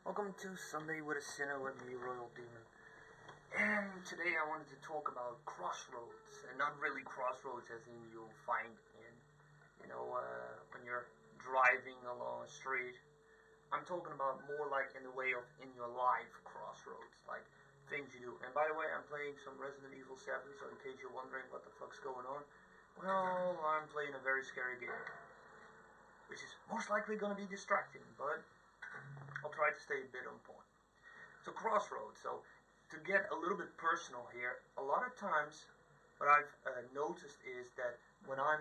Welcome to Sunday with a Sinner with me, Royal Demon. And today I wanted to talk about crossroads, and not really crossroads as in you'll find in, when you're driving along a street. I'm talking about more like in the way of in your life crossroads, like things you do. And by the way, I'm playing some Resident Evil 7, so in case you're wondering what the fuck's going on, well, I'm playing a very scary game, which is most likely going to be distracting, but I'll try to stay a bit on point. So crossroads. So to get a little bit personal here, a lot of times what I've noticed is that when I'm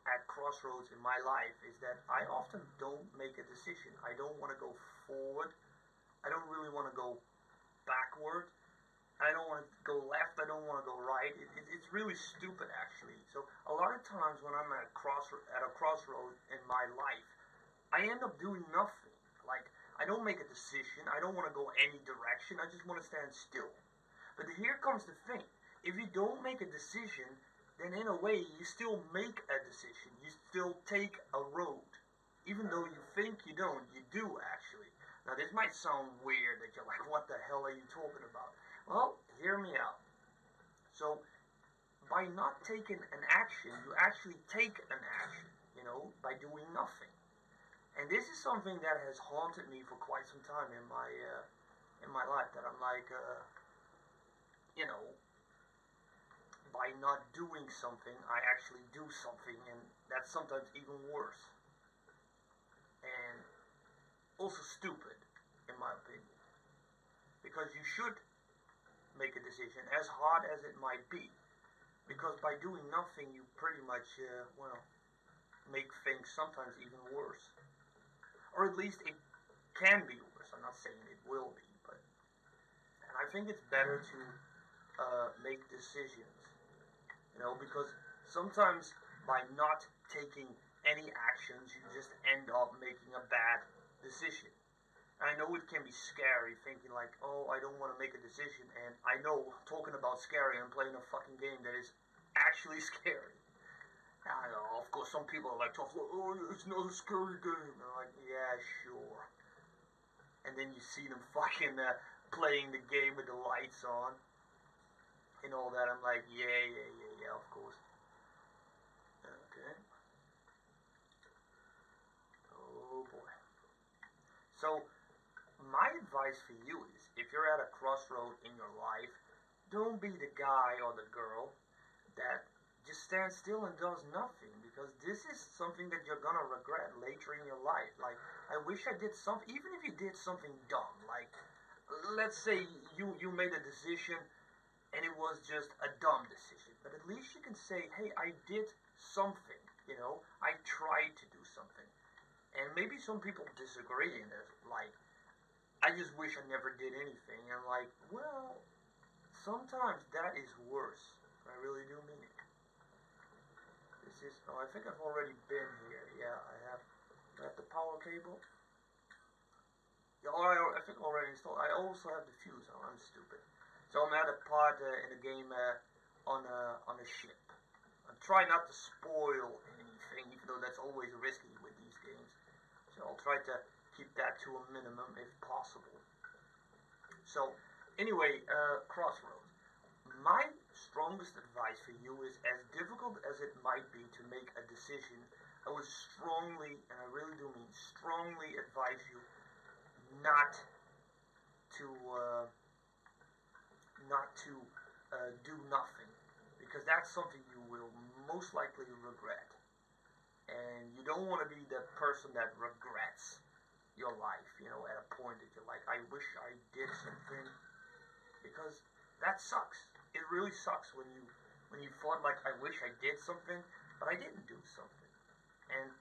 at crossroads in my life is that I often don't make a decision. I don't want to go forward. I don't really want to go backward. I don't want to go left. I don't want to go right. It's really stupid actually. So a lot of times when I'm at a crossroad in my life, I end up doing nothing. Like, I don't make a decision. I don't want to go any direction. I just want to stand still. But here comes the thing. If you don't make a decision, then in a way you still make a decision. You still take a road. Even though you think you don't, you do actually. Now this might sound weird that you're like, what the hell are you talking about? Well, hear me out. So, by not taking an action, you actually take an action, by doing nothing. And this is something that has haunted me for quite some time in my life. That I'm like, by not doing something, I actually do something, and that's sometimes even worse. And also stupid, in my opinion, because you should make a decision, as hard as it might be. Because by doing nothing, you pretty much, make things sometimes even worse. Or at least it can be worse. I'm not saying it will be, but and I think it's better to make decisions, because sometimes by not taking any actions, you just end up making a bad decision. And I know it can be scary, thinking like, oh, I don't want to make a decision, and I know, talking about scary, I'm playing a fucking game that is actually scary. I know, of course, some people are like, oh, it's not a scary game. And I'm like, yeah, sure. And then you see them fucking playing the game with the lights on and all that. I'm like, yeah, of course. Okay. Oh boy. So, my advice for you is, if you're at a crossroad in your life, don't be the guy or the girl that just stands still and does nothing, because this is something that you're gonna regret later in your life. Like, I wish I did something, even if you did something dumb, like, let's say you made a decision and it was just a dumb decision, but at least you can say, hey, I did something, I tried to do something. And maybe some people disagree, and they're like, I just wish I never did anything. And like, well, sometimes that is worse. I really do mean it. This is, oh, I think I've already been here. Yeah, I have the power cable. Yeah, I think I already installed. I also have the fuse. Oh, I'm stupid. So I'm at a part in the game on a ship. I'm trying not to spoil anything, even though that's always risky with these games. So I'll try to keep that to a minimum if possible. So, anyway, Crossroads. My strongest advice for you is, as difficult as it might be to make a decision, I would strongly, and I really do mean strongly, advise you not to do nothing, because that's something you will most likely regret, and you don't want to be the person that regrets your life. At a point that you're like, I wish I did something, because that sucks. It really sucks when you thought like, I wish I did something, but I didn't do something. And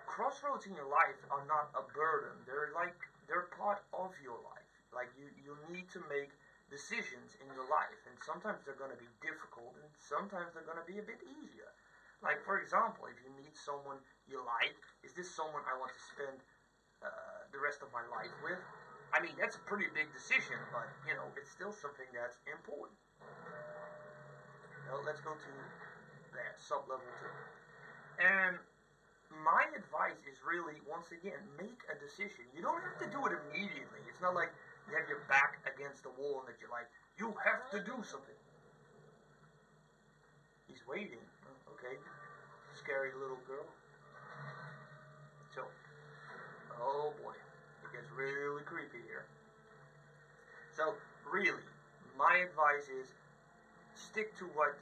crossroads in your life are not a burden. They're part of your life. Like, you need to make decisions in your life, and sometimes they're going to be difficult, and sometimes they're going to be a bit easier. Like, for example, if you meet someone you like, is this someone I want to spend the rest of my life with? I mean, that's a pretty big decision, but, it's still something that's important. Let's go to that, sub-level 2. And my advice is really, once again, make a decision. You don't have to do it immediately. It's not like you have your back against the wall and that you're like, you have to do something. He's waiting. Okay. Scary little girl. So, oh boy. It gets really creepy here. So, really, my advice is stick to a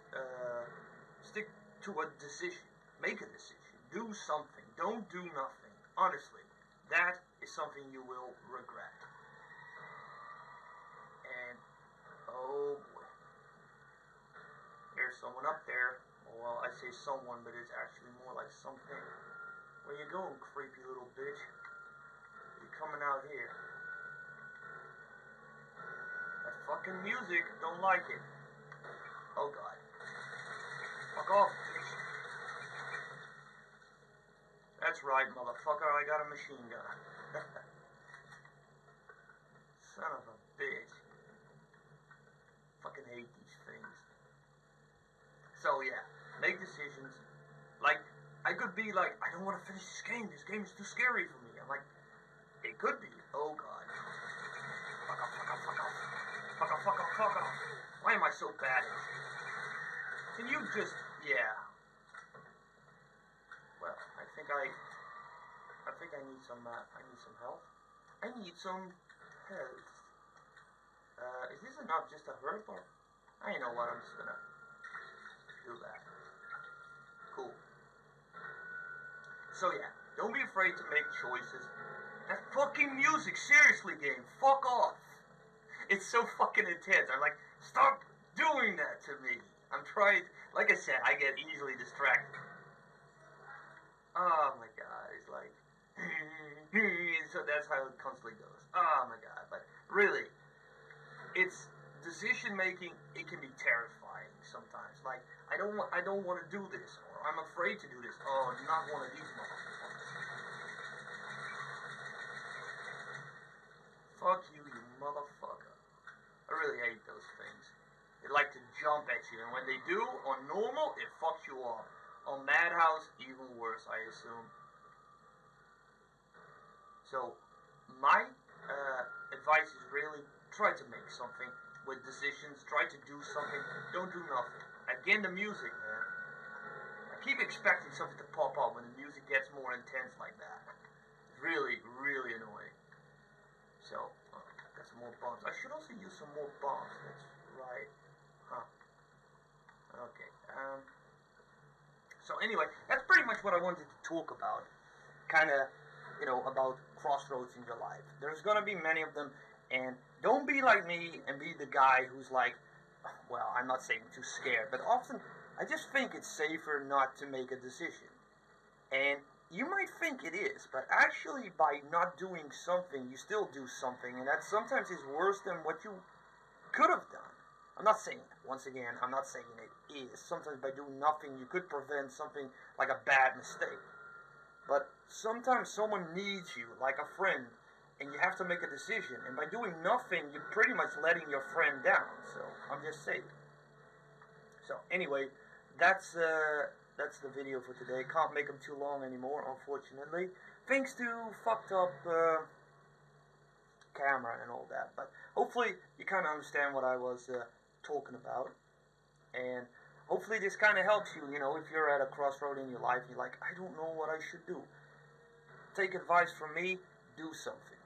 decision. Make a decision. Do something. Don't do nothing. Honestly, that is something you will regret. And, oh boy. There's someone up there. Well, I say someone, but it's actually more like something. Where you going, creepy little bitch? You're coming out here. That fucking music, don't like it. Oh god. Fuck off, bitch. That's right, motherfucker, I got a machine gun. Son of a bitch. Fucking hate these things. So yeah, make decisions. Like, I could be like, I don't want to finish this game is too scary for me. I'm like, it could be. Oh god. Fuck off, fuck off, fuck off. Fuck off, fuck off, fuck off. Why am I so bad at it? Can you just, yeah. Well, I think I need some help. I need some health. Is this enough just to hurt or? I know what, I'm just gonna do that. Cool. So yeah, don't be afraid to make choices. That fucking music, seriously game, fuck off. It's so fucking intense. I'm like, stop doing that to me. I'm trying, like I said, I get easily distracted. Oh my god, it's like, so that's how it constantly goes. Oh my god, but really, it's decision making. It can be terrifying sometimes. Like, I don't want to do this, or I'm afraid to do this. Oh, not one of these motherfuckers. Fuck you, you motherfucker. I really hate those things. They like to jump at you, and when they do, on normal, it fucks you up. On Madhouse, even worse, I assume. So, my advice is really try to make something with decisions. Try to do something. Don't do nothing. Again, the music, man. I keep expecting something to pop up when the music gets more intense like that. It's really, really annoying. So, got some more bombs. I should also use some more bombs. That's right. Huh. Okay. So anyway, that's pretty much what I wanted to talk about. Kind of, about crossroads in your life. There's going to be many of them, and don't be like me and be the guy who's like, well, I'm not saying too scared, but often I just think it's safer not to make a decision. And you might think it is, but actually by not doing something, you still do something, and that sometimes is worse than what you could have done. I'm not saying, once again, I'm not saying it is. Sometimes by doing nothing, you could prevent something like a bad mistake. But sometimes someone needs you, like a friend, and you have to make a decision. And by doing nothing, you're pretty much letting your friend down. So, I'm just saying. So, anyway, that's the video for today. Can't make them too long anymore, unfortunately. Thanks to fucked up camera and all that. But hopefully, you kind of understand what I was talking about, and hopefully this kind of helps you, if you're at a crossroad in your life, you're like, I don't know what I should do. Take advice from me, do something.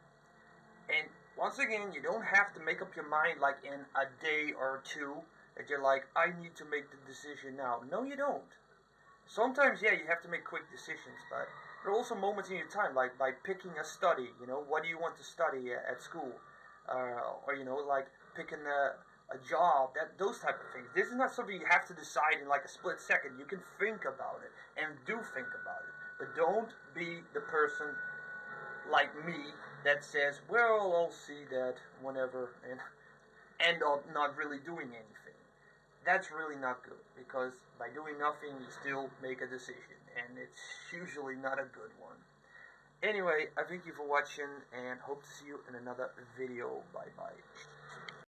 And once again, you don't have to make up your mind like in a day or two, that you're like, I need to make the decision now. No, you don't. Sometimes, yeah, you have to make quick decisions, but there are also moments in your time, like by picking a study, what do you want to study at school? Or, like picking a job, those type of things. This is not something you have to decide in like a split second. You can think about it, and do think about it. But don't be the person like me that says, well, I'll see that whenever, and end up not really doing anything. That's really not good, because by doing nothing, you still make a decision, and it's usually not a good one. Anyway, I thank you for watching, and hope to see you in another video. Bye-bye.